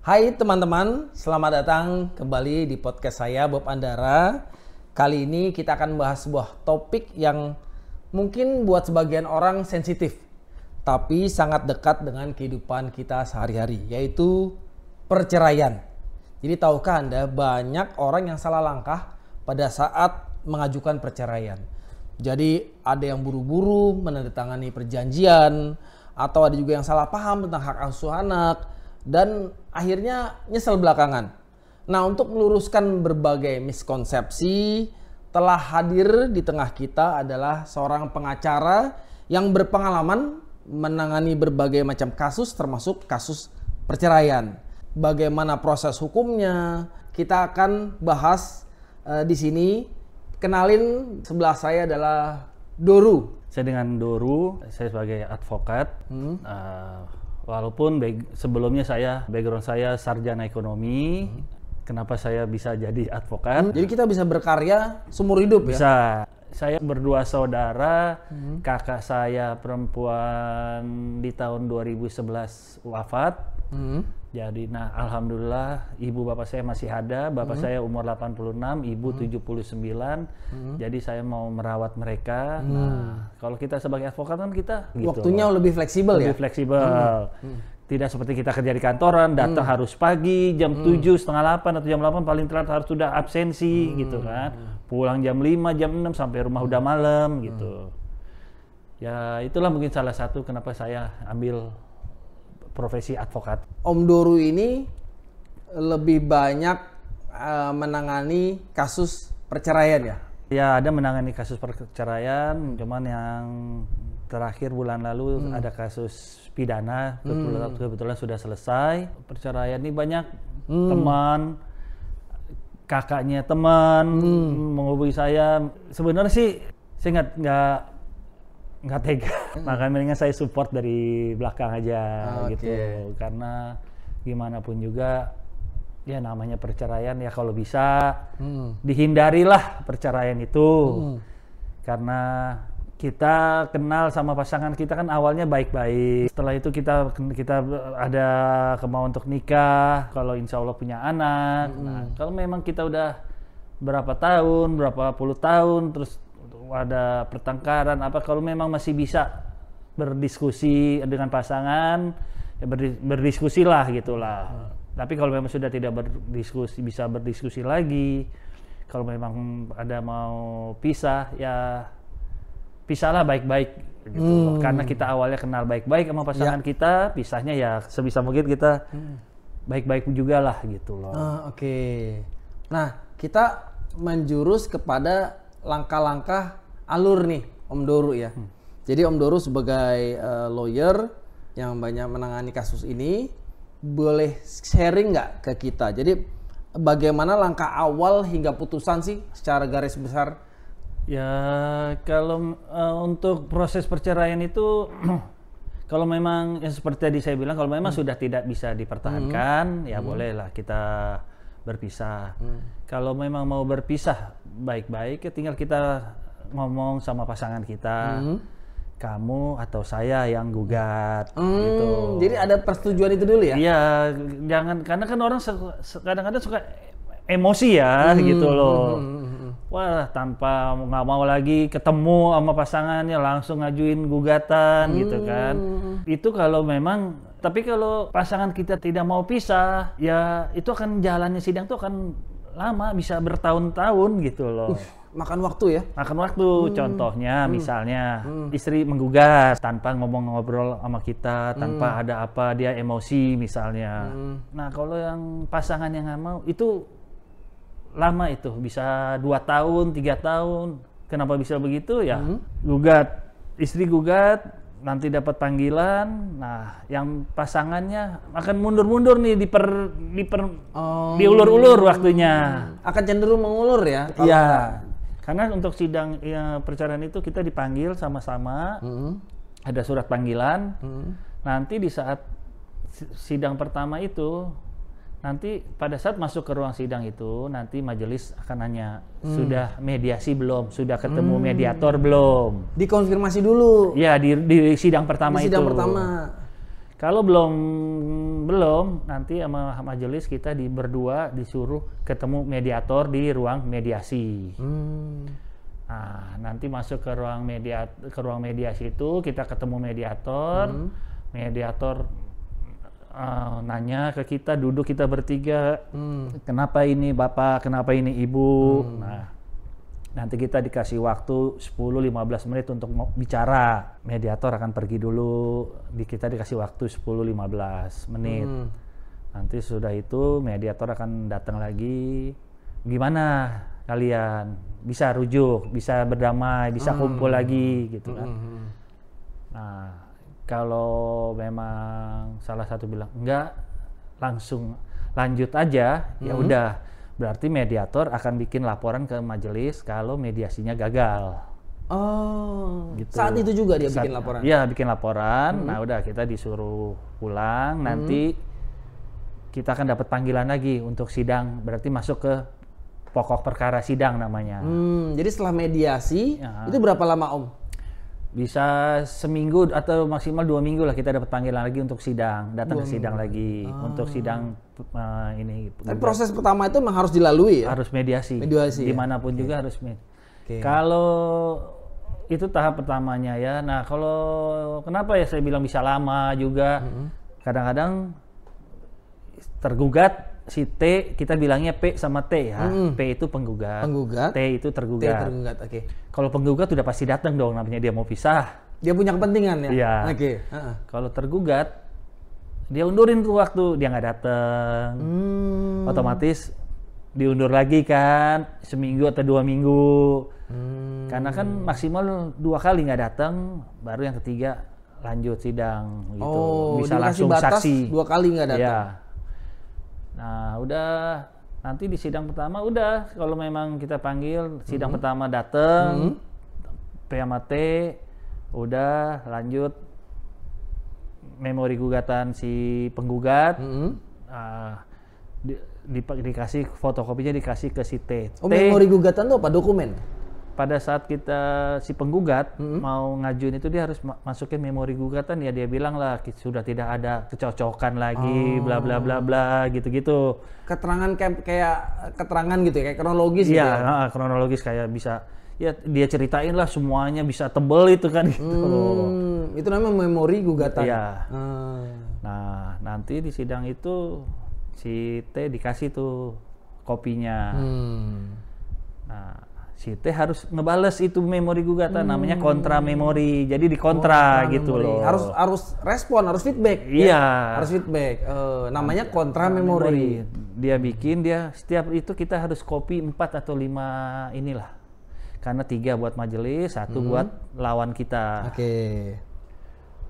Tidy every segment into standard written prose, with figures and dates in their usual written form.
Hai teman-teman, selamat datang kembali di podcast saya Bob Andara. Kali ini kita akan membahas sebuah topik yang mungkin buat sebagian orang sensitif, tapi sangat dekat dengan kehidupan kita sehari-hari, yaitu perceraian. Jadi tahukah Anda banyak orang yang salah langkah pada saat mengajukan perceraian. Jadi ada yang buru-buru menandatangani perjanjian, atau ada juga yang salah paham tentang hak asuh anak, dan akhirnya nyesel belakangan. Nah, untuk meluruskan berbagai miskonsepsi, telah hadir di tengah kita adalah seorang pengacara yang berpengalaman menangani berbagai macam kasus, termasuk kasus perceraian. Bagaimana proses hukumnya, kita akan bahas di sini. Kenalin, sebelah saya adalah Doru. Saya dengan Doru, saya sebagai advokat. Walaupun sebelumnya background saya sarjana ekonomi, kenapa saya bisa jadi advokat? Jadi kita bisa berkarya seumur hidup ya? Bisa. Saya berdua saudara, kakak saya perempuan di tahun 2011 wafat. Jadi alhamdulillah ibu bapak saya masih ada, bapak saya umur 86, ibu 79. Jadi saya mau merawat mereka. Nah, kalau kita sebagai advokat kan kita gitu, waktunya lebih fleksibel ya? Lebih fleksibel. Tidak seperti kita kerja di kantoran, datang harus pagi jam 7, setengah 8 atau jam 8 paling telat harus sudah absensi gitu kan. Pulang jam 5, jam 6 sampai rumah udah malam gitu. Ya itulah mungkin salah satu kenapa saya ambil profesi advokat. Om Doru ini lebih banyak menangani kasus perceraian ya? Ya ada menangani kasus perceraian, cuman yang terakhir bulan lalu ada kasus pidana, kebetulan sudah selesai. Perceraian ini banyak teman, kakaknya teman menghubungi saya. Sebenarnya sih saya nggak tega, makanya mendingan saya support dari belakang aja gitu. Karena gimana pun juga ya namanya perceraian ya kalau bisa dihindarilah perceraian itu. Karena kita kenal sama pasangan kita kan awalnya baik-baik. Setelah itu kita ada kemauan untuk nikah, kalau insya Allah punya anak. Nah, kalau memang kita udah berapa puluh tahun terus ada pertengkaran kalau memang masih bisa berdiskusi dengan pasangan ya berdiskusilah gitulah. Tapi kalau memang sudah tidak bisa berdiskusi lagi, kalau memang ada mau pisah ya pisahlah baik-baik gitu. Karena kita awalnya kenal baik-baik sama pasangan kita, pisahnya ya sebisa mungkin kita baik-baik juga lah gitu loh. Nah, kita menjurus kepada langkah-langkah alur nih Om Doru ya. Jadi Om Doru sebagai lawyer yang banyak menangani kasus ini, boleh sharing nggak ke kita? Jadi bagaimana langkah awal hingga putusan sih secara garis besar? Ya kalau untuk proses perceraian itu kalau memang ya seperti tadi saya bilang, kalau memang sudah tidak bisa dipertahankan ya bolehlah kita berpisah. Kalau memang mau berpisah baik-baik ya tinggal kita ngomong sama pasangan kita, kamu atau saya yang gugat gitu. Jadi ada persetujuan itu dulu ya? Iya, jangan, karena kan orang kadang-kadang suka emosi ya gitu loh. Wah, tanpa nggak mau lagi ketemu sama pasangannya langsung ngajuin gugatan gitu kan. Itu kalau memang, tapi kalau pasangan kita tidak mau pisah ya itu akan jalannya sidang tuh akan lama, bisa bertahun-tahun gitu loh. Makan waktu ya? Makan waktu. Contohnya misalnya istri menggugat tanpa ngobrol sama kita, tanpa ada apa, dia emosi misalnya. Nah kalau yang pasangan yang nggak mau itu lama, itu bisa 2 tahun, 3 tahun. Kenapa bisa begitu ya? Gugat, istri gugat, nanti dapat panggilan. Nah, yang pasangannya akan mundur-mundur nih, diulur-ulur waktunya. Akan cenderung mengulur ya? Iya. Karena untuk sidang perceraian itu kita dipanggil sama-sama, ada surat panggilan. Nanti di saat sidang pertama itu, nanti pada saat masuk ke ruang sidang itu, nanti majelis akan nanya, sudah mediasi belum? Sudah ketemu mediator belum? Dikonfirmasi dulu? Ya, di sidang pertama itu. Di sidang pertama. Kalau belum nanti sama majelis kita berdua disuruh ketemu mediator di ruang mediasi. Nah, nanti masuk ke ruang mediasi itu kita ketemu mediator. Mediator nanya ke kita, duduk kita bertiga, kenapa ini Bapak, kenapa ini Ibu. Nah, nanti kita dikasih waktu 10-15 menit untuk bicara. Mediator akan pergi dulu, kita dikasih waktu 10-15 menit. Nanti sudah itu mediator akan datang lagi. Gimana kalian? Bisa rujuk, bisa berdamai, bisa kumpul lagi gitu kan. Nah, kalau memang salah satu bilang enggak, langsung lanjut aja, ya udah. Berarti mediator akan bikin laporan ke majelis kalau mediasinya gagal. Oh, gitu. Saat itu juga dia bikin laporan? Iya, bikin laporan. Nah, udah kita disuruh pulang. Nanti kita akan dapat panggilan lagi untuk sidang. Berarti masuk ke pokok perkara sidang namanya. Jadi setelah mediasi, itu berapa lama Om? Bisa seminggu atau maksimal 2 minggu lah kita dapat panggilan lagi untuk sidang, datang ke sidang lagi untuk sidang ini. Tapi proses pertama itu memang harus dilalui ya? Harus mediasi. Dimanapun juga harus mediasi. Kalau itu tahap pertamanya ya. Nah, kalau kenapa ya saya bilang bisa lama juga? Kadang-kadang tergugat si T, kita bilangnya P sama T ya. P itu penggugat. T itu tergugat. Oke. Kalau penggugat udah pasti datang dong, namanya dia mau pisah. Dia punya kepentingan ya? Iya. Oke. Kalau tergugat, dia undurin tuh waktu, dia nggak datang. Otomatis diundur lagi kan, seminggu atau 2 minggu. Karena kan maksimal 2 kali nggak datang, baru yang ketiga lanjut sidang gitu. Oh, bisa langsung saksi. 2 kali nggak datang. Iya. Nah, udah nanti di sidang pertama udah kalau memang kita panggil sidang pertama datang, P sama T, udah lanjut memori gugatan si penggugat, dikasih fotokopinya dikasih ke si T. Oh, memori gugatan itu apa? Dokumen? Pada saat kita si penggugat mau ngajuin itu dia harus masukin memori gugatan, ya dia bilang lah sudah tidak ada kecocokan lagi, bla bla bla bla gitu-gitu. Keterangan kayak keterangan gitu ya, kayak kronologis gitu ya? Iya, kronologis kayak bisa, ya dia ceritain lah semuanya, bisa tebel itu kan gitu. Itu namanya memori gugatan? Iya. Nah, nanti di sidang itu si T dikasih tuh kopinya. Nah, si T harus ngebales itu memori gugatan, namanya kontra memori. Jadi dikontra gitu loh. Harus respon, harus feedback. Iya. Ya? Harus feedback. Namanya kontra memori. Dia bikin, setiap itu kita harus copy 4 atau 5 inilah. Karena 3 buat majelis, 1 buat lawan kita. Oke.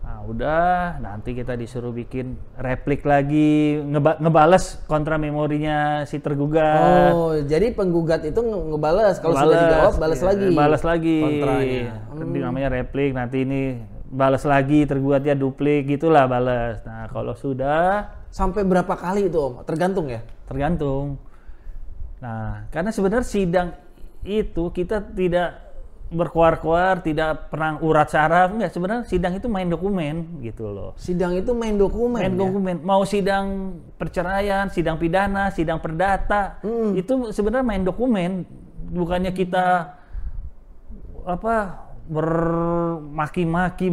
Nah, udah, nanti kita disuruh bikin replik lagi, ngebales kontra memorinya si tergugat. Oh, jadi penggugat itu ngebales, kalau sudah dijawab balas lagi. Balas lagi. Kontranya. Namanya replik, nanti ini balas lagi, tergugatnya duplik, gitulah balas. Nah, kalau sudah. Sampai berapa kali itu Om? Tergantung ya? Tergantung. Nah, karena sebenarnya sidang itu kita tidak berkuar-kuar, tidak pernah urat saraf, enggak, sebenarnya sidang itu main dokumen gitu loh. Sidang itu main dokumen. Main dokumen. Mau sidang perceraian, sidang pidana, sidang perdata, itu sebenarnya main dokumen. Bukannya kita bermaki-maki,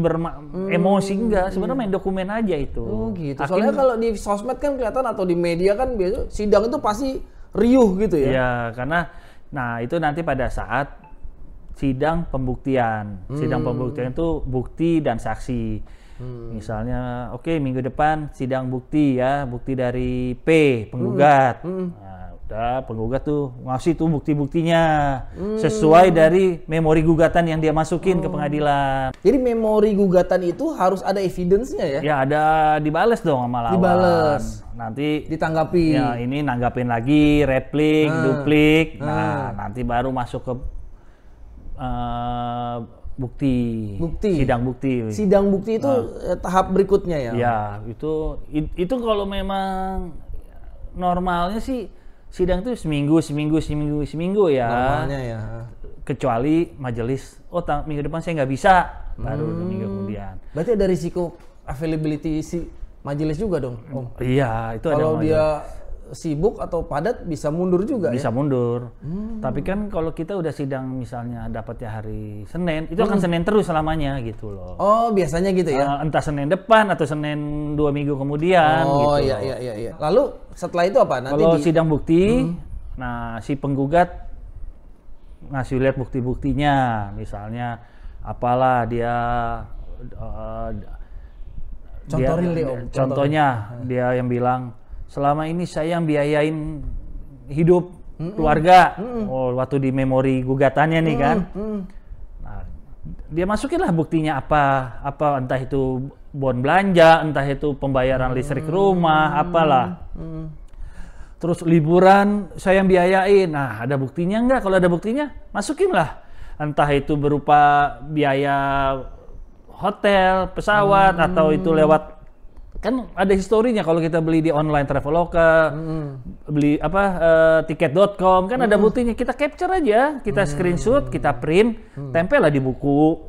emosi, enggak, sebenarnya main dokumen aja itu. Oh gitu. Soalnya kalau di sosmed kan kelihatan atau di media kan biasa sidang itu pasti riuh gitu ya. Iya, karena nah itu nanti pada saat sidang pembuktian. Sidang pembuktian itu bukti dan saksi. Misalnya, oke, minggu depan sidang bukti ya, bukti dari P, penggugat. Nah, udah penggugat tuh ngasih tuh bukti-buktinya sesuai dari memori gugatan yang dia masukin ke pengadilan. Jadi memori gugatan itu harus ada evidence-nya ya? Ya ada, dibales dong sama lawan. Dibales. Nanti ditanggapi. Ya ini nanggapin lagi, replik, duplik. Nah, nanti baru masuk ke bukti. Sidang bukti itu tahap berikutnya ya? Ya, itu kalau memang normalnya sih sidang itu seminggu ya. Normalnya ya. Kecuali majelis, minggu depan saya nggak bisa, baru 2 minggu kemudian. Berarti ada risiko availability majelis juga dong, Om. Iya, itu ada Kalau majelis. dia sibuk atau padat bisa mundur juga Bisa ya? mundur. Tapi kan kalau kita udah sidang misalnya dapatnya hari Senin, itu akan Senin terus selamanya gitu loh. Oh, biasanya gitu ya? Entah Senin depan atau Senin 2 minggu kemudian Oh, gitu iya, loh. iya. Lalu setelah itu apa? Nanti Kalau sidang bukti, nah si penggugat ngasih lihat bukti-buktinya, misalnya apalah dia Contoh real deh, Om. Contohnya dia yang bilang selama ini saya yang biayain hidup keluarga. Oh, waktu di memori gugatannya nih kan. Nah, dia masukin lah buktinya apa entah itu bon belanja, entah itu pembayaran listrik rumah, apalah. Terus liburan saya yang biayain. Nah, ada buktinya enggak? Kalau ada buktinya, masukin lah. Entah itu berupa biaya hotel, pesawat, atau itu lewat, kan ada historinya kalau kita beli di online Traveloka, beli tiket.com, kan ada buktinya. Kita capture aja, kita screenshot, kita print, tempel lah di buku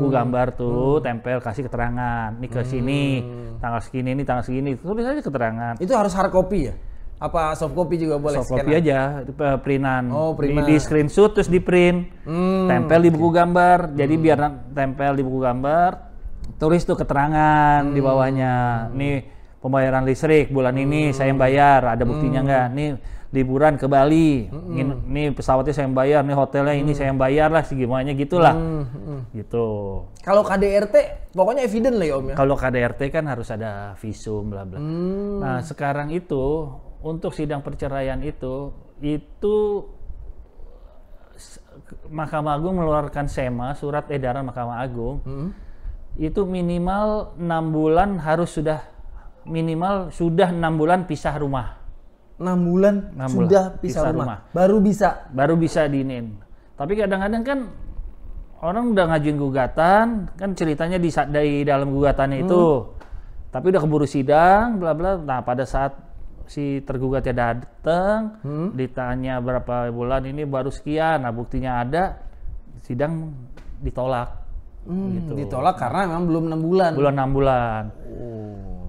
gambar tuh, tempel kasih keterangan, nih ke sini, tanggal segini, ini tanggal segini, tulis aja keterangan. itu harus hard copy ya? Apa soft copy juga boleh? Soft copy aja, printan. Oh, printan. Di screenshot terus di print, tempel di buku gambar. Jadi biar tempel di buku gambar, tulis tuh keterangan di bawahnya. Nih pembayaran listrik bulan ini saya yang bayar, ada buktinya nggak? Nih liburan ke Bali, nih pesawatnya saya yang bayar, nih hotelnya ini saya yang bayar lah, segimanya gitulah. Gitu. Kalau KDRT pokoknya evident lah ya, Om ya? Kalau KDRT kan harus ada visum bla bla. Nah, sekarang itu untuk sidang perceraian itu Mahkamah Agung mengeluarkan SEMA, surat edaran Mahkamah Agung. Itu minimal 6 bulan harus sudah 6 bulan pisah rumah. 6 bulan 6 sudah bulan pisah pisah rumah. rumah. Baru bisa diinin. Tapi kadang-kadang kan orang udah ngajuin gugatan, kan ceritanya di dalam gugatannya itu. Tapi udah keburu sidang, bla bla. Nah, pada saat si tergugatnya datang, ditanya berapa bulan ini baru sekian, nah buktinya ada, sidang ditolak. Gitu. Ditolak karena memang belum 6 bulan. Belum 6 bulan.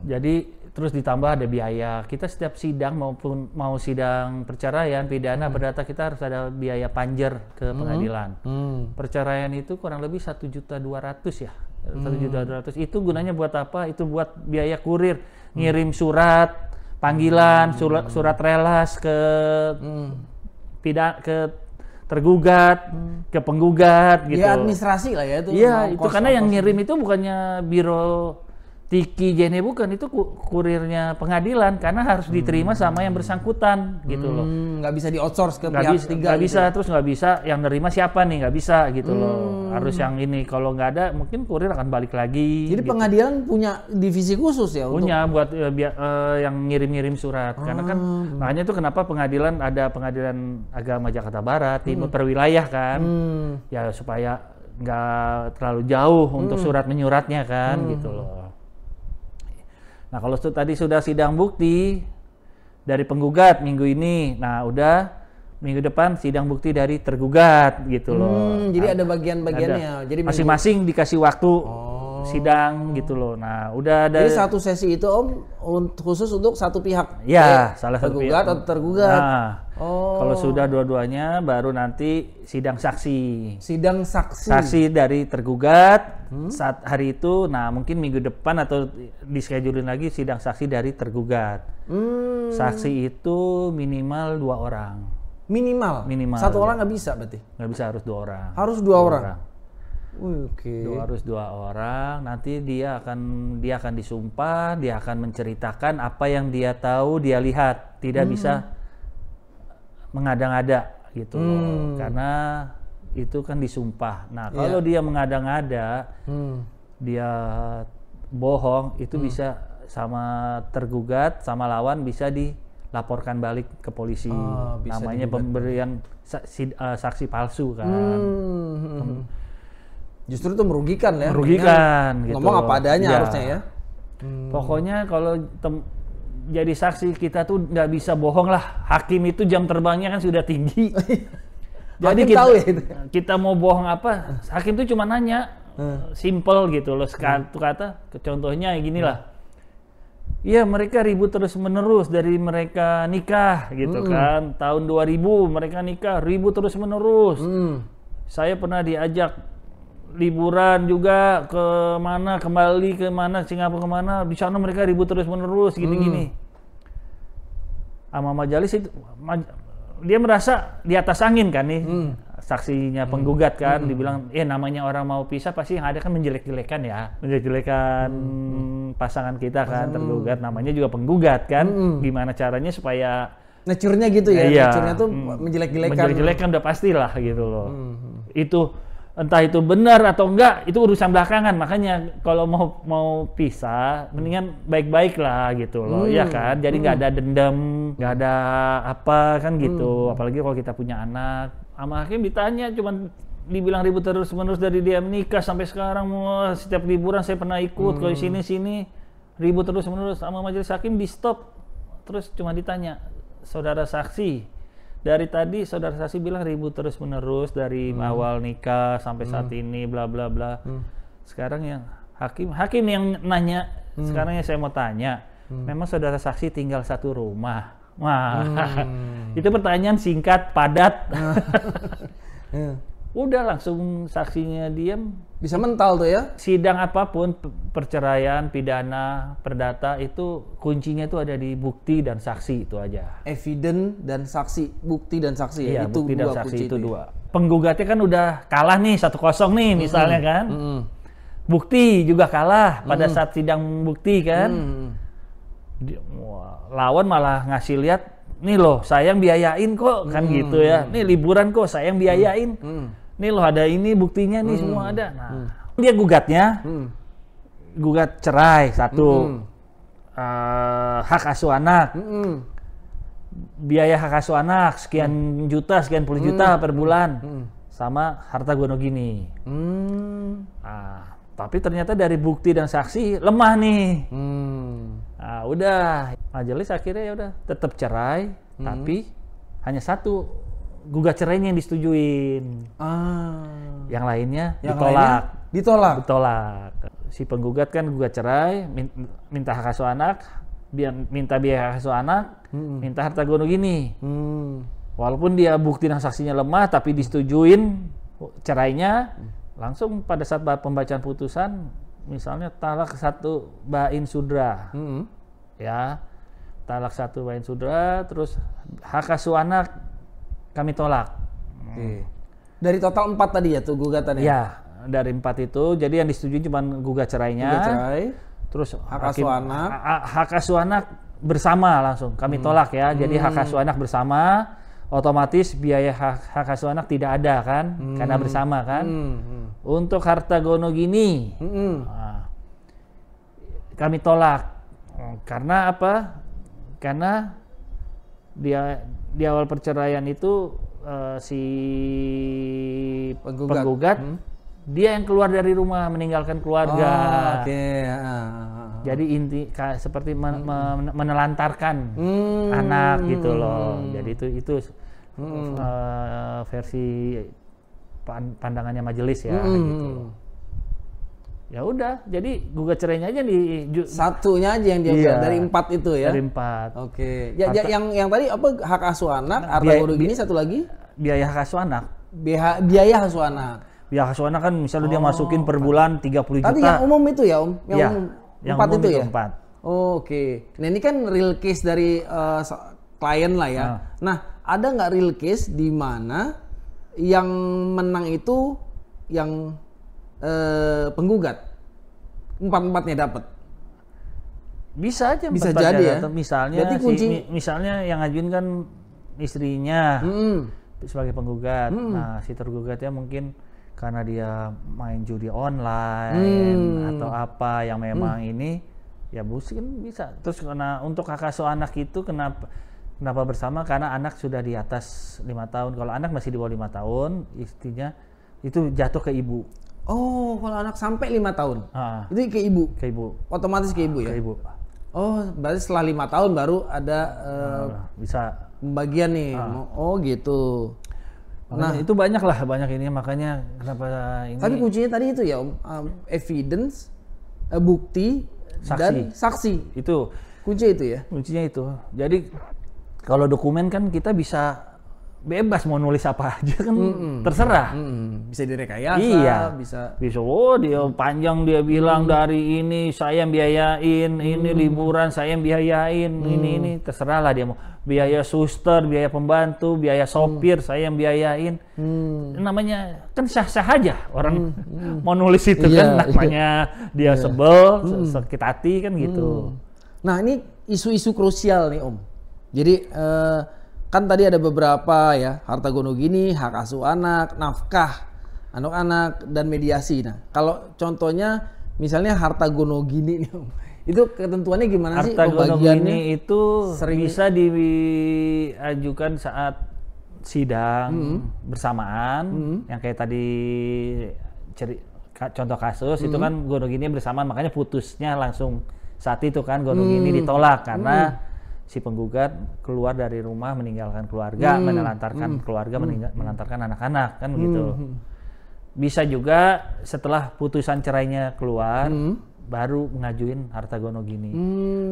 Jadi terus ditambah ada biaya. Kita setiap sidang maupun mau sidang perceraian, pidana, perdata, kita harus ada biaya panjer ke pengadilan. Perceraian itu kurang lebih 1.200.000 ya. 1.200.000 itu gunanya buat apa? Itu buat biaya kurir, ngirim surat panggilan, surat relas ke tergugat, ke penggugat gitu. Ya administrasi lah ya itu. Iya, itu karena yang ngirim itu bukannya biro Tiki Jene, bukan, itu kurirnya pengadilan karena harus diterima sama yang bersangkutan gitu loh. Nggak bisa di-outsource ke pihak ketiga. Nggak bisa, terus nggak bisa yang nerima siapa nih, nggak bisa gitu loh. Harus yang ini, kalau nggak ada mungkin kurir akan balik lagi. Jadi gitu. pengadilan punya divisi khusus ya? Punya buat yang ngirim-ngirim surat. Karena kan makanya itu kenapa pengadilan ada Pengadilan Agama Jakarta Barat, Timur perwilayah kan. Ya supaya nggak terlalu jauh untuk surat menyuratnya kan gitu loh. Nah, kalau tadi sudah sidang bukti dari penggugat minggu ini, nah udah minggu depan sidang bukti dari tergugat gitu loh. Jadi ada bagian-bagiannya. Jadi masing-masing dikasih waktu sidang gitu loh. Nah, udah ada. Jadi satu sesi itu Om khusus untuk satu pihak. Ya, salah satu penggugat pihak. atau tergugat. Nah, kalau sudah dua-duanya baru nanti sidang saksi. Sidang saksi. Saksi dari tergugat saat hari itu, nah mungkin minggu depan atau dischedulin lagi sidang saksi dari tergugat. Saksi itu minimal 2 orang. Minimal. Satu orang nggak bisa berarti? Nggak bisa, harus 2 orang. Harus 2 orang. Oke. Harus 2 orang. Nanti dia akan disumpah, dia akan menceritakan apa yang dia tahu, dia lihat. Tidak bisa mengada-ngada gitu loh. Karena itu kan disumpah. Nah, kalau dia mengada-ngada, dia bohong, itu bisa sama tergugat, sama lawan bisa dilaporkan balik ke polisi. Namanya pemberian saksi palsu kan. Justru itu merugikan ya. Merugikan gitu. Ngomong apa adanya harusnya ya. Pokoknya kalau jadi saksi kita tuh nggak bisa bohong lah. Hakim itu jam terbangnya kan sudah tinggi. Jadi kita mau bohong apa? Hakim tuh cuma nanya, simple gitu loh. Satu kata, contohnya gini lah. Iya, mereka ribut terus-menerus dari mereka nikah gitu kan. Tahun 2000 mereka nikah, ribut terus-menerus. Saya pernah diajak liburan juga ke mana, kembali ke mana, Singapura kemana. Di sana mereka ribut terus-menerus gini-gini. Sama majelis itu, dia merasa di atas angin kan nih. Saksinya penggugat kan, dibilang, namanya orang mau pisah pasti yang ada kan menjelek-jelekan ya. Menjelek-jelekan pasangan kita kan, tergugat. Namanya juga penggugat kan. Gimana caranya supaya... Nature-nya gitu ya, Iya. nature-nya tuh menjelek-jelekan. Menjelek-jelekan udah pastilah gitu loh. Itu, entah itu benar atau enggak, itu urusan belakangan. Makanya kalau mau pisah, mendingan baik-baik lah gitu loh. Iya kan? Jadi nggak ada dendam, nggak ada apa kan gitu. Apalagi kalau kita punya anak. Sama hakim ditanya, cuman dibilang ribut terus-menerus dari dia menikah sampai sekarang. Setiap liburan saya pernah ikut, kalau sini-sini ribut terus-menerus. Sama majelis hakim di stop. Terus cuma ditanya, saudara saksi, dari tadi saudara saksi bilang ribut terus-menerus dari awal nikah sampai saat ini, bla bla bla. Sekarang yang hakim yang nanya, sekarang yang saya mau tanya, memang saudara saksi tinggal satu rumah? Wah, itu pertanyaan singkat, padat. Udah langsung saksinya diam. Bisa mental tuh ya. Sidang apapun, perceraian, pidana, perdata, itu kuncinya itu ada di bukti dan saksi, itu aja. Evidence dan saksi, bukti dan saksi ya. Iya, Itu bukti dan dua saksi kunci itu dua. Penggugatnya kan udah kalah nih 1-0 nih misalnya kan. Bukti juga kalah pada saat sidang bukti kan. Lawan malah ngasih lihat, nih loh saya yang biayain kok kan gitu ya. Nih liburan kok saya yang biayain. Nih loh ada ini buktinya nih semua ada. Nah, dia gugatnya gugat cerai satu. Hak asuh anak. Biaya hak asuh anak sekian juta, sekian puluh juta per bulan. Sama harta gono gini. Tapi ternyata dari bukti dan saksi lemah nih. Nah, udah majelis akhirnya ya udah tetap cerai, tapi hanya satu gugat cerainya yang disetujuin. Yang lainnya ditolak. Si penggugat kan gugat cerai, minta hak asuh anak, minta biaya hak asuh anak, minta harta gono gini. Walaupun dia bukti dan saksinya lemah, tapi disetujuin cerainya. Langsung pada saat pembacaan putusan, misalnya talak 1 bain sudra, ya, talak 1 bain sudra, terus hak asuh anak kami tolak. Dari total 4 tadi ya tuh gugatannya? Ya, dari 4 itu, jadi yang disetujui cuma gugat cerainya, terus hak asuh anak, hak asuh anak bersama langsung kami tolak ya, jadi hak asuh anak bersama. Otomatis biaya hak asuh anak tidak ada kan, karena bersama kan. Untuk harta gono gini, kami tolak. Karena apa? Karena dia di awal perceraian itu si penggugat dia yang keluar dari rumah, meninggalkan keluarga. Jadi seperti menelantarkan anak gitu loh. Jadi itu versi pandangannya majelis ya. Gitu. Ya udah, jadi gugat cerainya aja satunya aja yang dia dari 4 itu ya. Dari 4. Oke. Yang tadi apa, hak asuh anak, harta gono gini, satu lagi biaya hak asuh anak. Biaya asuh anak. Biaya hak asuh anak kan misalnya dia masukin per bulan 30 juta. Tadi yang umum itu ya, Om? Yang 4 umum itu ya? 4. Oke. Nah ini kan real case dari klien lah ya. Nah, ada nggak real case di mana yang menang itu yang penggugat? 4-4-nya dapat? Bisa aja. Bisa jadi ya? Misalnya, misalnya yang ngajuin kan istrinya sebagai penggugat. Nah, si tergugatnya mungkin karena dia main judi online atau apa yang memang ini, ya mungkin bisa. Terus karena untuk hak asuh anak itu kenapa bersama? Karena anak sudah di atas 5 tahun. Kalau anak masih di bawah 5 tahun, istrinya itu jatuh ke ibu. Oh, kalau anak sampai 5 tahun, itu ke ibu? Ke ibu. Otomatis ke ibu ya? Ke ibu. Oh, berarti setelah 5 tahun baru ada bisa pembagian nih. Oh gitu. Makanya itu banyak ini, makanya kenapa ini. Tapi kuncinya tadi itu ya Om, evidence, bukti, saksi. dan saksi. Itu Kunci itu ya. Kuncinya itu. Jadi kalau dokumen kan kita bisa bebas mau nulis apa aja kan terserah. Bisa direkayasa, Iya. bisa. Dia panjang dia bilang dari ini saya yang biayain, ini liburan saya yang biayain, ini terserah lah dia mau biaya suster, biaya pembantu, biaya sopir saya yang biayain. Namanya kan sah-sah aja orang mau nulis itu kan namanya dia sebel, sakit hati kan gitu. Nah ini isu-isu krusial nih Om. Jadi kan tadi ada beberapa ya, harta gono gini, hak asuh anak, nafkah anak-anak, dan mediasi. Nah kalau contohnya misalnya harta gono gini nih Om, itu ketentuannya gimana sih? Harta gono gini itu bisa diajukan saat sidang bersamaan, yang kayak tadi contoh kasus itu kan gono gini bersamaan, makanya putusnya langsung saat itu kan gono gini ditolak karena si penggugat keluar dari rumah meninggalkan keluarga, menelantarkan keluarga, menelantarkan anak-anak kan gitu. Bisa juga setelah putusan cerainya keluar baru ngajuin harta gono gini.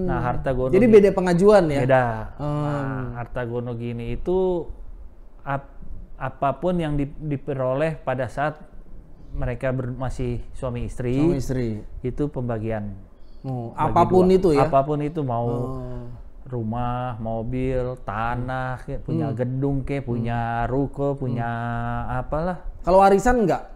Nah, harta gono jadi beda pengajuan ya? Beda. Nah, harta gono gini itu apapun yang diperoleh pada saat mereka masih suami istri, itu pembagian. Apapun itu ya? Apapun itu, mau rumah, mobil, tanah, punya gedung, punya ruko, punya apalah. Kalau warisan enggak?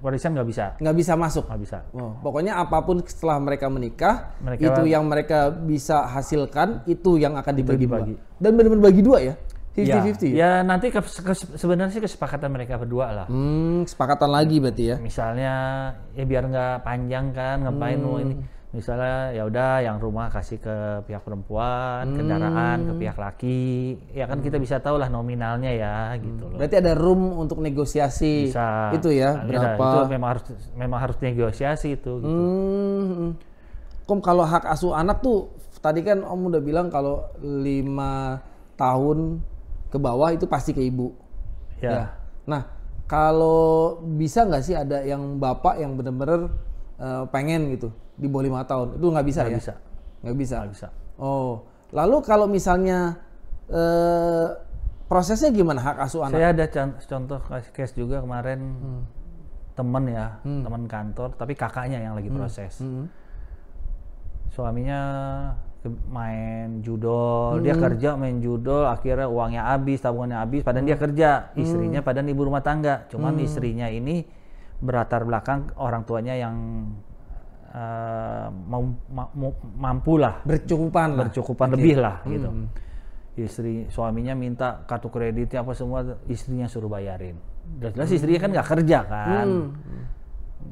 Warisan nggak bisa. Nggak bisa masuk? Nggak bisa. Pokoknya apapun setelah mereka menikah, itu yang mereka bisa hasilkan, itu yang akan dibagi dua. Dan benar-benar bagi dua ya? 50-50? Ya nanti sebenarnya sih kesepakatan mereka berdua lah. Kesepakatan lagi berarti ya? Misalnya, ya biar nggak panjang kan, ngapain ini. Misalnya ya udah yang rumah kasih ke pihak perempuan, kendaraan ke pihak laki, ya kan kita bisa tahu lah nominalnya ya gitu loh. Berarti ada room untuk negosiasi. Bisa. Itu ya, berapa? Itu memang harus negosiasi itu. Gitu. Om, kalau hak asuh anak tuh tadi kan Om udah bilang kalau 5 tahun ke bawah itu pasti ke ibu. Ya. Nah kalau bisa nggak sih ada yang bapak yang bener-bener pengen gitu di bawah 5 tahun, itu nggak bisa ya? Nggak bisa. Oh, lalu kalau misalnya prosesnya gimana hak asuh anak? Saya ada contoh case juga kemarin, teman kantor, tapi kakaknya yang lagi proses. Suaminya main judol, dia kerja main judol, akhirnya uangnya habis, tabungannya habis, padahal dia kerja, istrinya padahal ibu rumah tangga, cuman istrinya ini berlatar belakang orang tuanya yang mampu lah, bercukupan lebih lah gitu. Suaminya minta kartu kreditnya apa semua, istrinya suruh bayarin. Jelas istrinya kan nggak kerja kan,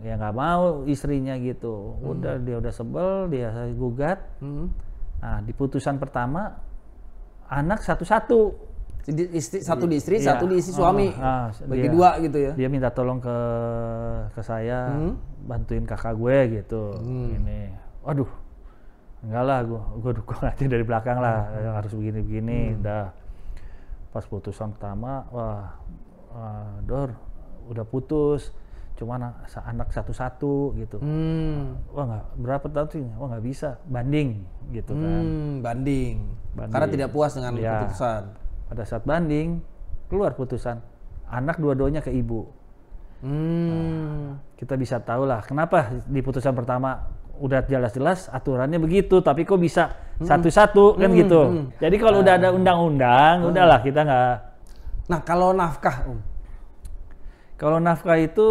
ya nggak mau istrinya gitu. Udah dia udah sebel, dia gugat. Nah di putusan pertama anak satu-satu. Satu di istri, satu di istri suami, bagi dua gitu ya. Dia minta tolong ke saya, bantuin kakak gue gitu. Ini, waduh, enggak lah, gue dukung aja dari belakang lah, harus begini-begini. Udah pas putusan pertama, Dor, udah putus, cuma anak satu-satu gitu. Wah nggak, berapa tahun sih? Wah nggak bisa, banding gitu kan. Banding. Karena tidak puas dengan keputusan. Pada saat banding, keluar putusan, anak dua-duanya ke ibu. Nah, kita bisa tahu lah kenapa di putusan pertama udah jelas-jelas aturannya begitu, tapi kok bisa satu-satu kan gitu. Jadi kalau udah ada undang-undang, udahlah kita nggak. Nah kalau nafkah, Kalau nafkah itu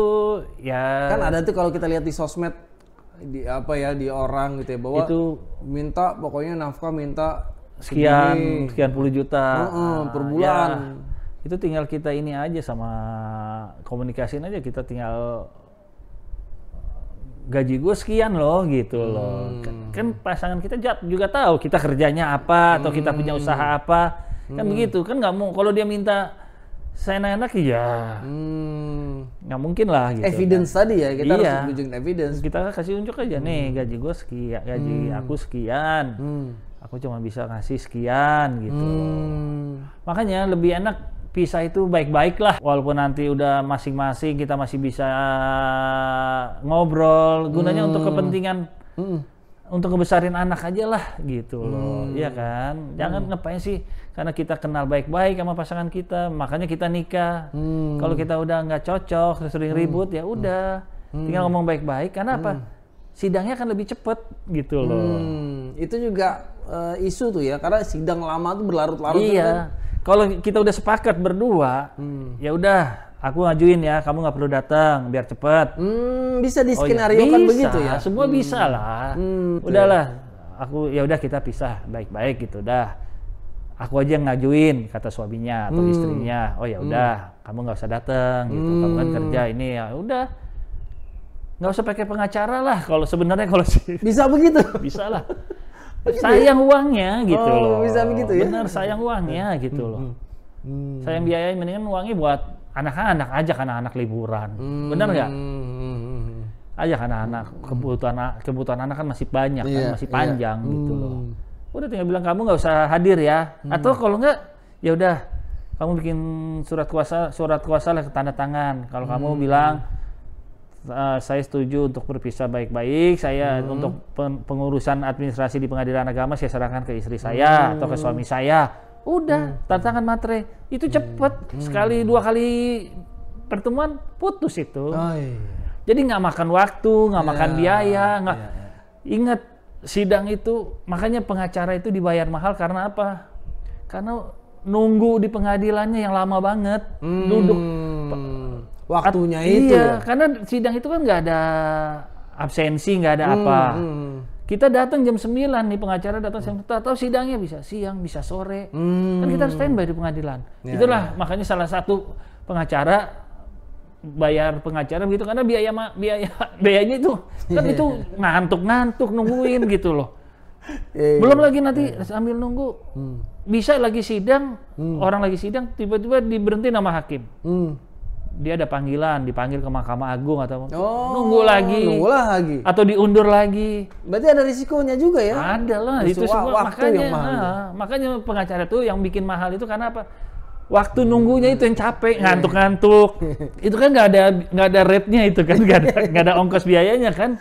ya kan ada tuh kalau kita lihat di sosmed di di orang gitu ya, bahwa itu minta pokoknya nafkah minta sekian puluh juta per bulan. Ya, itu tinggal kita ini aja sama komunikasiin aja, kita tinggal gaji gue sekian loh gitu loh. Kan pasangan kita juga tahu kita kerjanya apa atau kita punya usaha apa, kan begitu kan. Nggak mau kalau dia minta seenak-enak ya nggak mungkin lah gitu. Evidence kan? Tadi ya kita harus tunjukin evidence. Kita kasih unjuk aja nih gaji gue sekian, gaji aku sekian. Aku cuma bisa ngasih sekian gitu. Makanya lebih enak pisah itu baik-baik lah. Walaupun nanti udah masing-masing kita masih bisa ngobrol. Gunanya untuk kepentingan untuk ngebesarin anak aja lah gitu loh, iya kan? Jangan ngapain sih? Karena kita kenal baik-baik sama pasangan kita, makanya kita nikah. Kalau kita udah nggak cocok, sering ribut, ya udah, tinggal ngomong baik-baik. Karena apa? Sidangnya akan lebih cepet gitu loh. Itu juga isu tuh ya, karena sidang lama tuh berlarut-larut. Iya. Kalau kita udah sepakat berdua, ya udah. Aku ngajuin ya, kamu nggak perlu datang, biar cepet. Bisa diskenariokan begitu ya? Semua bisa lah. Udahlah, aku ya udah kita pisah baik-baik gitu, dah. Aku aja yang ngajuin, kata suaminya atau istrinya. Oh ya udah, kamu nggak usah datang, gitu. Kamu kan kerja ini ya, udah. Nggak usah pakai pengacara lah. Kalau sebenarnya kalau sih bisa begitu, bisa lah. Sayang uangnya gitu loh. Bisa begitu ya? Benar, sayang uangnya gitu loh. Sayang biaya, mendingan uangnya buat anak-anak aja, anak-anak liburan, benar nggak? Ajak anak-anak, kebutuhan anak kan masih banyak, kan masih panjang gitu loh. Udah tinggal bilang kamu nggak usah hadir ya, atau kalau nggak, ya udah kamu bikin surat kuasa lah, tanda tangan. Kalau kamu bilang saya setuju untuk berpisah baik-baik, saya untuk pengurusan administrasi di pengadilan agama saya serahkan ke istri saya atau ke suami saya. Udah, tantangan materai itu cepet, sekali 2 kali pertemuan putus itu. Jadi nggak makan waktu, nggak makan biaya, nggak. Ingat, sidang itu makanya pengacara itu dibayar mahal karena apa? Karena nunggu di pengadilannya yang lama banget, duduk waktunya itu. Iya, karena sidang itu kan nggak ada absensi, nggak ada apa. Kita datang jam 9 nih, pengacara datang jam 1, atau sidangnya bisa siang, bisa sore. Kan kita harus standby di pengadilan. Itulah makanya salah satu pengacara bayar pengacara begitu, karena biayanya itu kan itu ngantuk nungguin gitu loh. Belum lagi nanti sambil nunggu bisa lagi sidang, orang lagi sidang tiba-tiba diberhenti nama hakim. Dia ada panggilan, dipanggil ke Mahkamah Agung atau nunggu lagi, atau diundur lagi. Berarti ada risikonya juga ya? Ada lah, itu semua makanya pengacara tuh yang bikin mahal itu karena apa? Waktu nunggunya itu yang capek, ngantuk-ngantuk. Itu kan nggak ada rate-nya itu kan, nggak ada ongkos biayanya kan?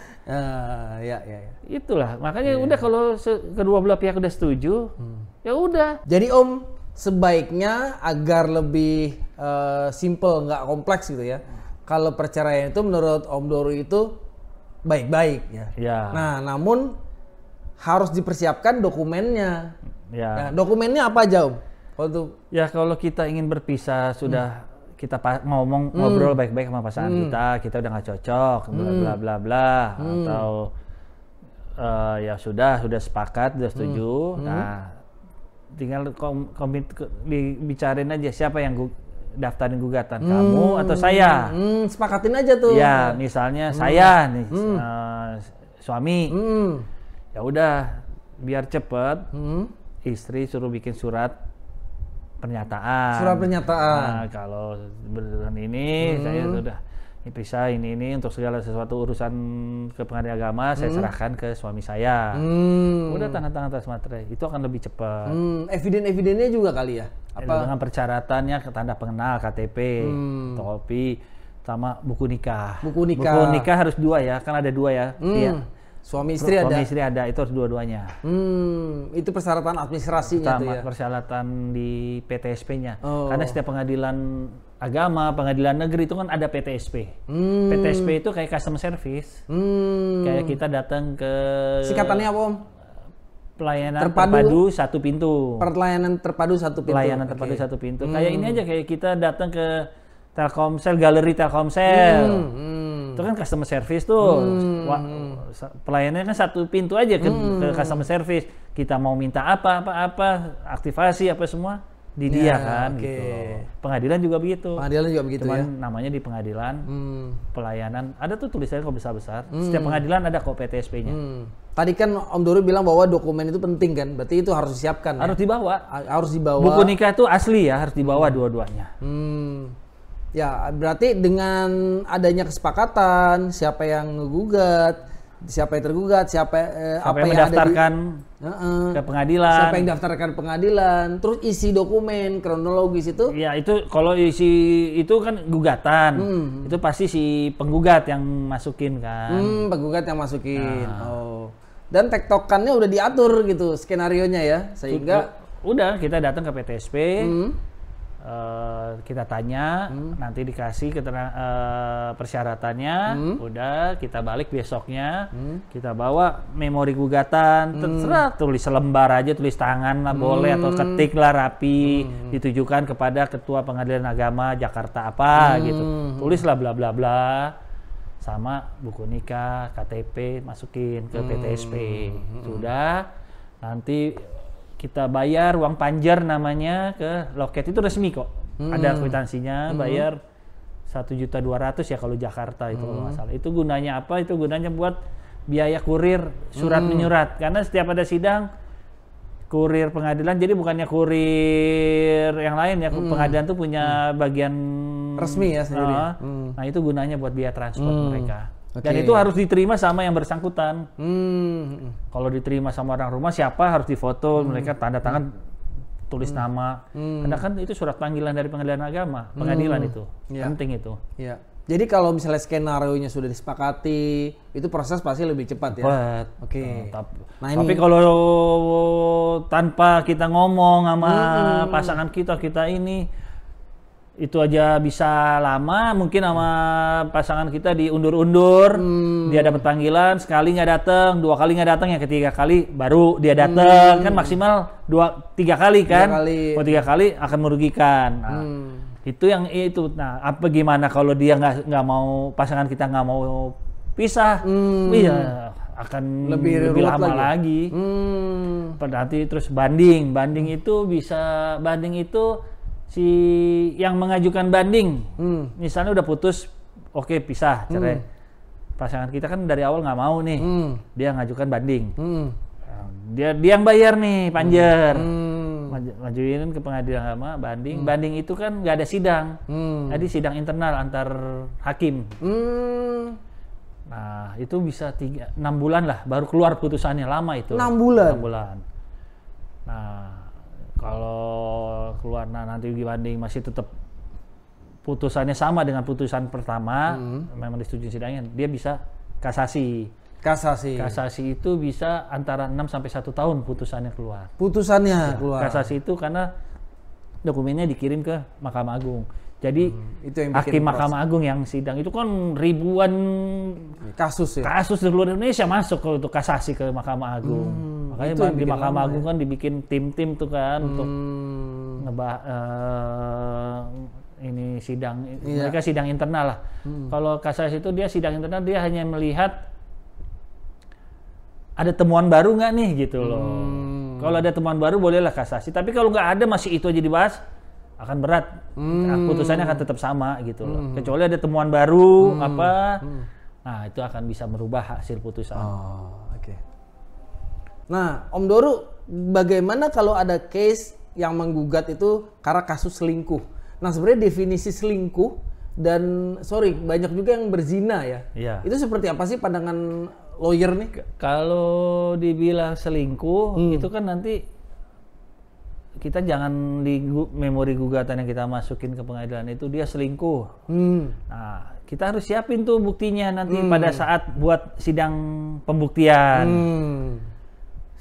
Ya. Itulah, makanya udah kalau kedua belah pihak udah setuju, ya udah. Jadi Om, sebaiknya agar lebih simple, nggak kompleks gitu ya. Kalau perceraian itu menurut Om Doru itu baik-baik ya. Nah, namun harus dipersiapkan dokumennya. Nah, dokumennya apa aja Om? Kalau kita ingin berpisah sudah kita ngobrol baik-baik sama pasangan kita udah nggak cocok, bla bla bla bla, atau ya sudah sepakat, sudah setuju. Nah, tinggal dibicarain aja siapa yang daftarin gugatan, kamu atau saya. Sepakatin aja tuh. Ya, misalnya saya nih suami. Ya udah, biar cepet, istri suruh bikin surat pernyataan. Nah, kalau beneran ini saya sudah pisah ini untuk segala sesuatu urusan ke pengadilan agama saya serahkan ke suami saya. Udah tanda tangan atas materai, itu akan lebih cepat. Eviden-evidennya juga kali ya? Dengan persyaratannya tanda pengenal, KTP, topi, sama buku nikah. Buku nikah harus 2 ya, kan ada 2 ya. Iya. Suami istri ada, itu harus dua-duanya. Itu persyaratan administrasinya tuh ya? Persyaratan di PTSP-nya. Karena setiap pengadilan agama, pengadilan negeri itu kan ada PTSP. PTSP itu kayak customer service. Kayak kita datang ke... Singkatannya apa Om? Pelayanan terpadu satu pintu. Pelayanan terpadu satu pintu. Pelayanan terpadu satu pintu. Kayak ini aja, kayak kita datang ke Telkomsel, galeri Telkomsel. Itu kan customer service tuh. Pelayanannya kan satu pintu aja ke customer service. Kita mau minta apa, aktivasi apa semua di dia kan gitu. Pengadilan juga begitu. Cuman namanya di pengadilan pelayanan. Ada tuh tulisannya kok besar-besar. Setiap pengadilan ada kok PTSP-nya. Tadi kan Om Doru bilang bahwa dokumen itu penting kan, berarti itu harus disiapkan. Harus dibawa. Harus dibawa. Buku nikah itu asli ya, harus dibawa dua-duanya. Ya, berarti dengan adanya kesepakatan siapa yang ngegugat, siapa yang tergugat, siapa yang mendaftarkan ke pengadilan, siapa yang daftarkan pengadilan, terus isi dokumen kronologis itu. Ya, itu kalau isi itu kan gugatan, itu pasti si penggugat yang masukin kan. Penggugat yang masukin. dan tektokannya udah diatur gitu skenarionya ya, sehingga udah kita datang ke PTSP, kita tanya, nanti dikasih persyaratannya, udah kita balik besoknya, kita bawa memori gugatan, terserah tulis selembar aja, tulis tangan lah boleh atau ketik lah rapi, ditujukan kepada Ketua Pengadilan Agama Jakarta apa gitu, tulislah bla bla bla, sama buku nikah, KTP masukin ke PTSP, sudah nanti kita bayar uang panjer namanya ke loket, itu resmi kok. Ada kwitansinya, bayar 1.200.000 ya kalau Jakarta itu kalau nggak salah. Itu gunanya apa? Itu gunanya buat biaya kurir surat menyurat. Karena setiap ada sidang kurir pengadilan, jadi bukannya kurir yang lain ya, pengadilan tuh punya bagian resmi ya sendiri. Nah itu gunanya buat biaya transport mereka. Dan itu harus diterima sama yang bersangkutan. Kalau diterima sama orang rumah, siapa harus difoto, mereka tanda tangan, tulis nama. Karena kan itu surat panggilan dari pengadilan agama, pengadilan itu. Penting itu. Ya. Jadi kalau misalnya skenarionya sudah disepakati, itu proses pasti lebih cepat ya? Cepat. Oke. Tapi kalau tanpa kita ngomong sama pasangan kita ini, itu aja bisa lama, mungkin sama pasangan kita diundur-undur, dia dapat panggilan, sekali nggak datang, 2 kali nggak datang, yang ketiga kali baru dia datang, kan maksimal 2-3 kali kan, kalau 3 kali akan merugikan. Nah, itu yang itu. Nah, apa gimana kalau dia nggak mau, pasangan kita nggak mau pisah, iya akan lebih lama lagi. Nanti terus banding itu bisa, banding itu si yang mengajukan banding, misalnya udah putus, oke pisah, cerai. Pasangan kita kan dari awal nggak mau nih, dia ngajukan banding. Dia yang bayar nih panjer, majuin ke pengadilan agama, banding itu kan nggak ada sidang, jadi sidang internal antar hakim. Nah itu bisa 6 bulan lah baru keluar putusannya, lama itu. 6 bulan? 6 bulan. Nah kalau keluar nanti dibanding masih tetap putusannya sama dengan putusan pertama, memang disetujui sidangnya, dia bisa kasasi. Kasasi itu bisa antara 6 sampai 1 tahun putusannya keluar. Putusannya keluar. Kasasi itu karena dokumennya dikirim ke Mahkamah Agung. Jadi itu yang hakim Mahkamah Agung yang sidang itu kan ribuan kasus ya. Kasus di seluruh Indonesia masuk kalau untuk kasasi ke Mahkamah Agung. Makanya di Mahkamah Agung kan dibikin tim-tim tuh kan untuk ini sidang, mereka sidang internal lah. Kalau kasasi itu dia sidang internal, dia hanya melihat ada temuan baru nggak nih gitu loh. Kalau ada temuan baru bolehlah kasasi. Tapi kalau nggak ada, masih itu aja dibahas, akan berat. Putusannya akan tetap sama gitu loh. Kecuali ada temuan baru nah itu akan bisa merubah hasil putusan. Nah, Om Doru, bagaimana kalau ada case yang menggugat itu karena kasus selingkuh? Nah, sebenarnya definisi selingkuh dan banyak juga yang berzina ya. Iya. Itu seperti apa sih pandangan lawyer nih? Kalau dibilang selingkuh itu kan nanti kita jangan di memori gugatan yang kita masukin ke pengadilan itu dia selingkuh. Nah, kita harus siapin tuh buktinya nanti pada saat buat sidang pembuktian.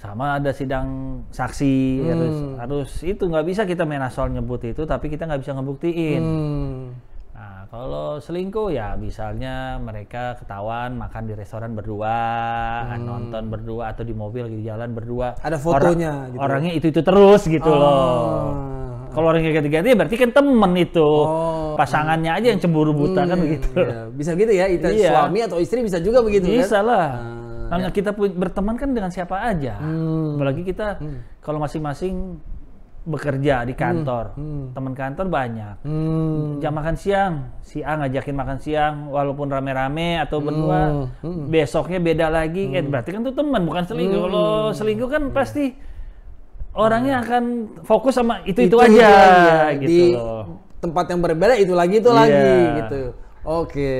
Sama ada sidang saksi, harus itu, nggak bisa kita main asal nyebut itu tapi kita nggak bisa ngebuktiin. Nah kalau selingkuh ya misalnya mereka ketahuan makan di restoran berdua, nonton berdua, atau di mobil di jalan berdua, ada fotonya gitu. Orangnya itu terus gitu loh. Kalau orangnya ganti-ganti berarti kan temen itu, pasangannya aja yang cemburu buta kan begitu. Iya. Bisa gitu ya, itu suami atau istri bisa juga begitu kan? Bisa lah. Karena kita berteman kan dengan siapa aja. Apalagi kita kalau masing-masing bekerja di kantor, teman kantor banyak. Jam makan siang, si A ngajakin makan siang walaupun rame-rame atau berdua, besoknya beda lagi, berarti kan itu teman, bukan selingkuh. Kalau selingkuh kan pasti orangnya akan fokus sama itu aja gitu. Di tempat yang berbeda itu lagi gitu. Oke.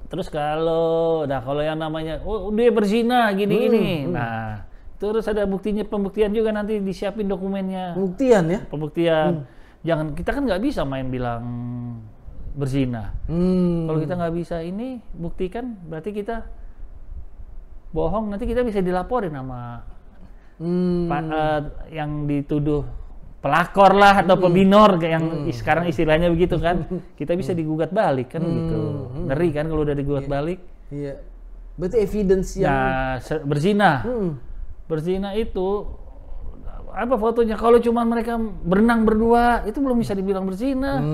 Terus kalau yang namanya dia berzina gini-gini, nah terus ada pembuktian juga, nanti disiapin dokumennya. Pembuktian ya? Pembuktian. Jangan, kita kan nggak bisa main bilang berzina. Kalau kita nggak bisa ini buktikan, berarti kita bohong nanti kita bisa dilaporin sama yang dituduh pelakor lah atau peminor yang sekarang istilahnya begitu kan. Kita bisa digugat balik kan gitu. Ngeri kan kalau udah digugat balik. Iya. Berarti evidence yang berzina. Berzina itu apa fotonya? Kalau cuma mereka berenang berdua itu belum bisa dibilang berzina.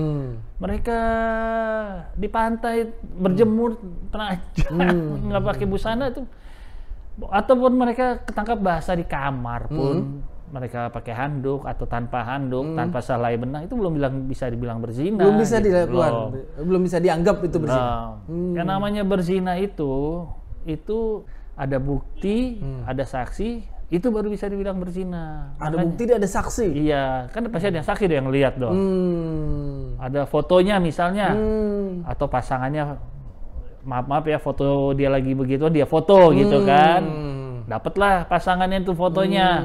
Mereka di pantai berjemur nggak pakai busana itu, ataupun mereka ketangkap basah di kamar pun mereka pakai handuk atau tanpa handuk, tanpa selai benang, itu belum bisa dibilang berzina. Belum bisa gitu. dilakukan, belum bisa dianggap itu berzina. Yang namanya berzina itu ada bukti, ada saksi, itu baru bisa dibilang berzina. Ada Makanya, bukti, ada saksi. Iya, kan pasti ada yang saksi dong yang lihat dong. Ada fotonya misalnya, atau pasangannya, maaf ya, foto dia lagi begitu, dia foto gitu kan. Dapatlah pasangannya itu fotonya.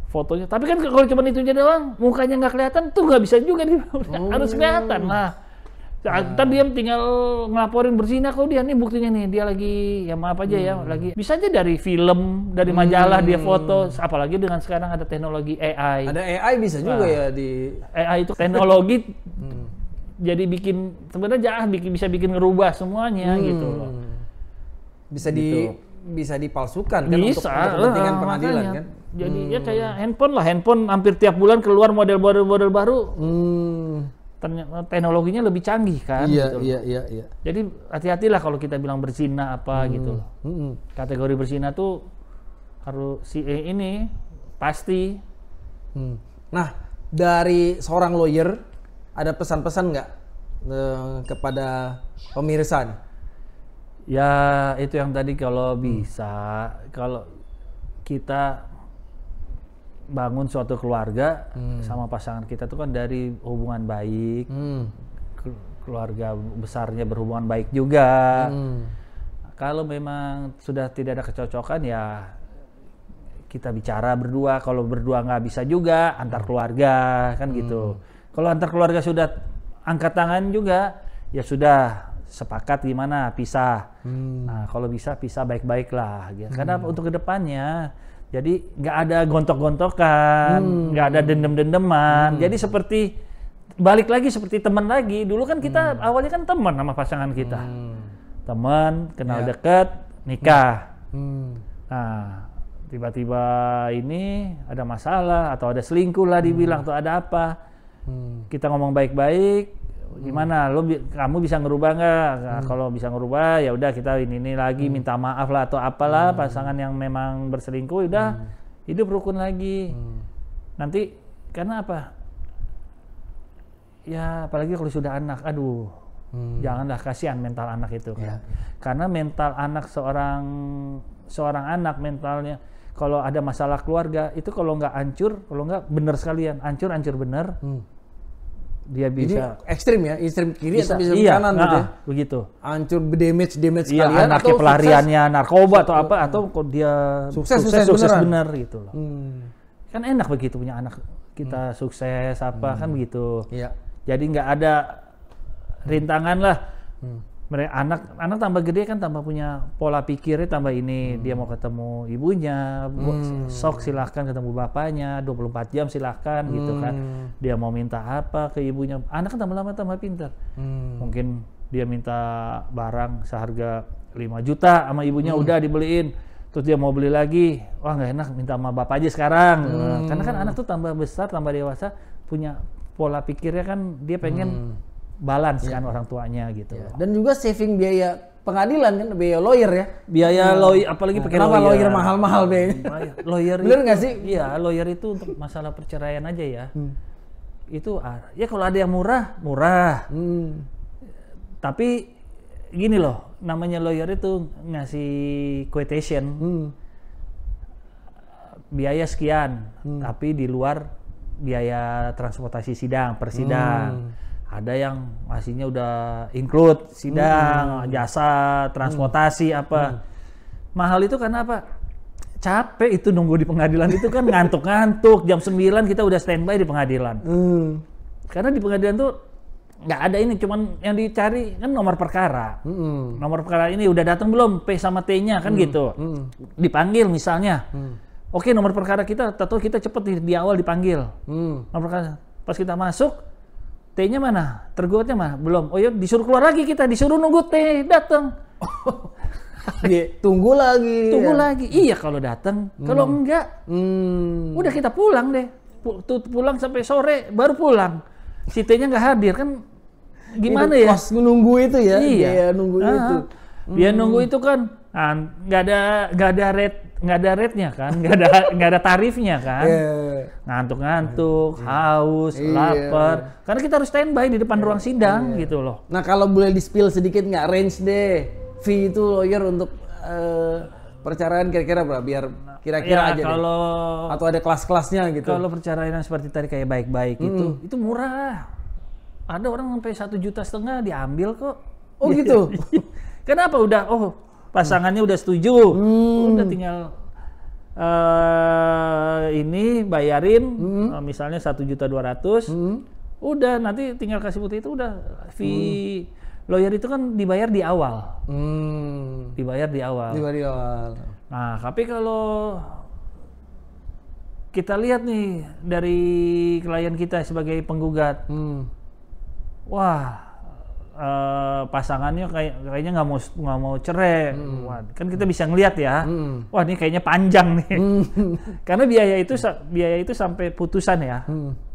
Fotonya, tapi kan kalau cuma itu aja doang, mukanya nggak kelihatan, tuh nggak bisa juga harus kelihatan lah. Ntar dia tinggal ngelaporin berzina, kok dia nih buktinya nih, dia lagi, ya maaf aja ya, lagi bisa aja dari film, dari majalah dia foto, apalagi dengan sekarang ada teknologi AI. Ada AI bisa juga ya di AI itu teknologi jadi bikin sebenarnya bisa bikin ngerubah semuanya gitu loh. Bisa gitu. bisa dipalsukan kan bisa, untuk kepentingan pengadilan makanya. kan. Jadi ya kayak handphone hampir tiap bulan keluar model baru. Ternyata teknologinya lebih canggih kan. Iya, gitu. iya. Jadi hati-hatilah kalau kita bilang berzina apa gitu. Kategori berzina tuh harus ini pasti. Nah, dari seorang lawyer ada pesan-pesan nggak kepada pemirsa nih? Ya itu yang tadi, kalau bisa, kalau kita bangun suatu keluarga sama pasangan kita tuh kan dari hubungan baik, keluarga besarnya berhubungan baik juga. Kalau memang sudah tidak ada kecocokan ya kita bicara berdua. Kalau berdua nggak bisa juga antar keluarga kan gitu. Kalau antar keluarga sudah angkat tangan juga ya sudah sepakat gimana pisah. Nah kalau bisa pisah baik-baik lah. Gitu. Karena untuk kedepannya jadi nggak ada gontok-gontokan, nggak ada dendam-dendaman. Jadi seperti balik lagi seperti teman lagi. Dulu kan kita awalnya kan teman sama pasangan kita, teman kenal deket, nikah. Nah tiba-tiba ini ada masalah atau ada selingkuh lah dibilang atau ada apa. Kita ngomong baik-baik, gimana? Kamu bisa ngerubah nggak? Nah, kalau bisa ngerubah ya udah kita ini lagi minta maaf lah atau apalah. Pasangan yang memang berselingkuh udah hidup rukun lagi. Nanti karena apa? Ya apalagi kalau sudah anak, aduh, janganlah, kasihan mental anak itu kan. Karena mental anak seorang anak mentalnya kalau ada masalah keluarga itu kalau nggak hancur, kalau nggak bener sekalian hancur bener. Dia bisa ini ekstrim ya, ekstrim kiri bisa, atau bisa kanan gitu ya? Begitu. Hancur damage Iya, sekalian anaknya atau pelariannya narkoba atau apa, atau kok dia sukses bener gitu loh. Kan enak begitu punya anak kita sukses apa kan begitu. Iya. Jadi nggak ada rintangan lah. Mereka anak tambah gede kan tambah punya pola pikirnya tambah ini. Dia mau ketemu ibunya, sok silahkan ketemu bapaknya, 24 jam silahkan gitu kan. Dia mau minta apa ke ibunya, anak kan tambah lama tambah pintar. Mungkin dia minta barang seharga 5 juta sama ibunya udah dibeliin, terus dia mau beli lagi, wah nggak enak minta sama bapak aja sekarang. Karena kan anak tuh tambah besar tambah dewasa punya pola pikirnya kan dia pengen balance kan orang tuanya gitu. Dan juga saving biaya pengadilan kan, biaya lawyer ya. Biaya lawyer, apalagi pakai kenapa lawyer. Lawyer mahal-mahal biaya? Lawyer bener nggak sih? Iya, lawyer itu untuk masalah perceraian aja ya. Itu ya kalau ada yang murah. Tapi gini loh, namanya lawyer itu ngasih quotation. Biaya sekian, tapi di luar biaya transportasi sidang, persidang. Ada yang ngasihnya udah include sidang, jasa, transportasi apa. Mahal itu karena apa? Capek itu nunggu di pengadilan itu kan ngantuk-ngantuk. Jam 9 kita udah standby di pengadilan. Karena di pengadilan tuh nggak ada ini, cuman yang dicari kan nomor perkara. Nomor perkara ini udah datang belum P sama T-nya kan gitu. Dipanggil misalnya. Oke, nomor perkara kita, atau kita cepet di awal dipanggil. Nomor perkara, pas kita masuk, T-nya mana? Tergugatnya mana? Belum. Oh ya, disuruh keluar lagi kita, disuruh nunggu T datang. Tunggu lagi. Tunggu lagi. Iya kalau datang. Kalau enggak, udah kita pulang deh. Pulang sampai sore, baru pulang. Si T-nya nggak hadir kan? Gimana itu ya? Pas nunggu itu ya. Iya. Biaya nunggu itu. Biar nunggu itu kan, nggak ada rate-nya kan, nggak ada tarifnya kan. Ngantuk-ngantuk, haus, lapar. Karena kita harus standby di depan ruang sidang gitu loh. Nah kalau boleh di-spill sedikit nggak range deh fee itu lawyer untuk perceraian kira-kira berapa? Biar kira-kira aja kalau deh. Atau ada kelas-kelasnya gitu. Kalau perceraian seperti tadi kayak baik-baik itu murah. Ada orang sampai 1,5 juta diambil kok. Oh gitu. Kenapa? Udah pasangannya udah setuju. Udah tinggal ini bayarin misalnya 1.200.000. Udah nanti tinggal kasih putih itu udah fee lawyer itu kan dibayar di awal. Dibayar di awal. Nah, tapi kalau kita lihat nih dari klien kita sebagai penggugat, wah pasangannya kayaknya nggak mau cerai. Wah, kan kita bisa ngelihat ya. Wah, ini kayaknya panjang nih. Karena biaya itu sampai putusan ya.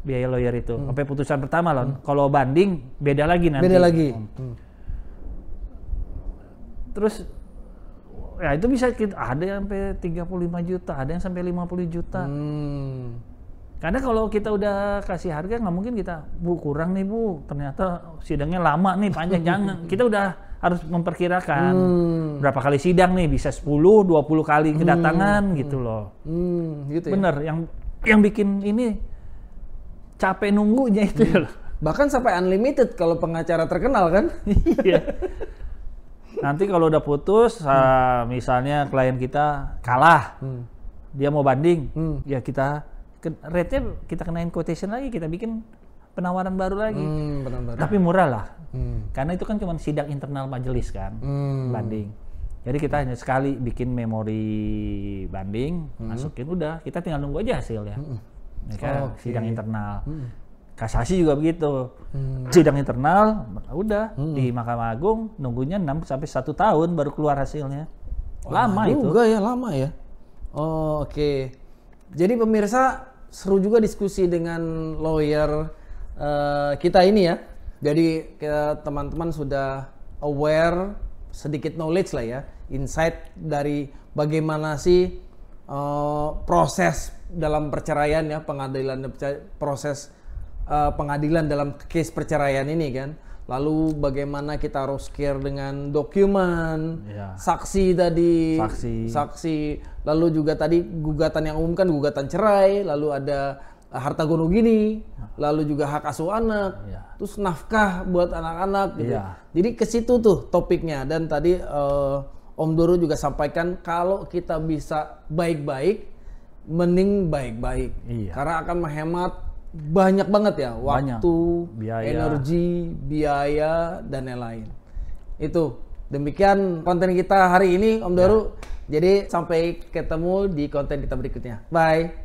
Biaya lawyer itu sampai putusan pertama loh. Kalau banding beda lagi nanti. Beda lagi. Terus ya itu bisa ada yang sampai 35 juta, ada yang sampai 50 juta. Karena kalau kita udah kasih harga nggak mungkin kita, Bu kurang nih Bu, ternyata sidangnya lama nih, panjang. Jangan, kita udah harus memperkirakan berapa kali sidang nih, bisa 10-20 kali kedatangan gitu loh. Gitu ya? Bener, yang bikin ini capek nunggunya itu loh. Bahkan sampai unlimited kalau pengacara terkenal kan? Iya. Nanti kalau udah putus, misalnya klien kita kalah, dia mau banding, ya kita rate-nya kita kenain quotation lagi, kita bikin penawaran baru lagi. Tapi murah lah. Karena itu kan cuma sidang internal majelis kan, banding. Jadi kita hanya sekali bikin memori banding, masukin udah, kita tinggal nunggu aja hasilnya. Sidang internal. Kasasi juga begitu. Sidang internal udah di Mahkamah Agung nunggunya 6 sampai 1 tahun baru keluar hasilnya. Lama itu. Juga ya, lama ya. Oh, oke. Jadi pemirsa, seru juga diskusi dengan lawyer kita ini ya. Jadi teman-teman sudah aware, sedikit knowledge lah ya, insight dari bagaimana sih proses dalam perceraian ya, proses pengadilan dalam case perceraian ini kan. Lalu bagaimana kita harus care dengan dokumen, saksi tadi, saksi, lalu juga tadi gugatan yang umum kan gugatan cerai, lalu ada harta gono gini, lalu juga hak asuh anak, terus nafkah buat anak-anak gitu. Jadi ke situ tuh topiknya. Dan tadi Om Doro juga sampaikan kalau kita bisa baik-baik, mending baik-baik, karena akan menghemat banyak banget ya, waktu, energi, biaya, dan lain-lain. Itu demikian konten kita hari ini Om Doro. Jadi sampai ketemu di konten kita berikutnya. Bye.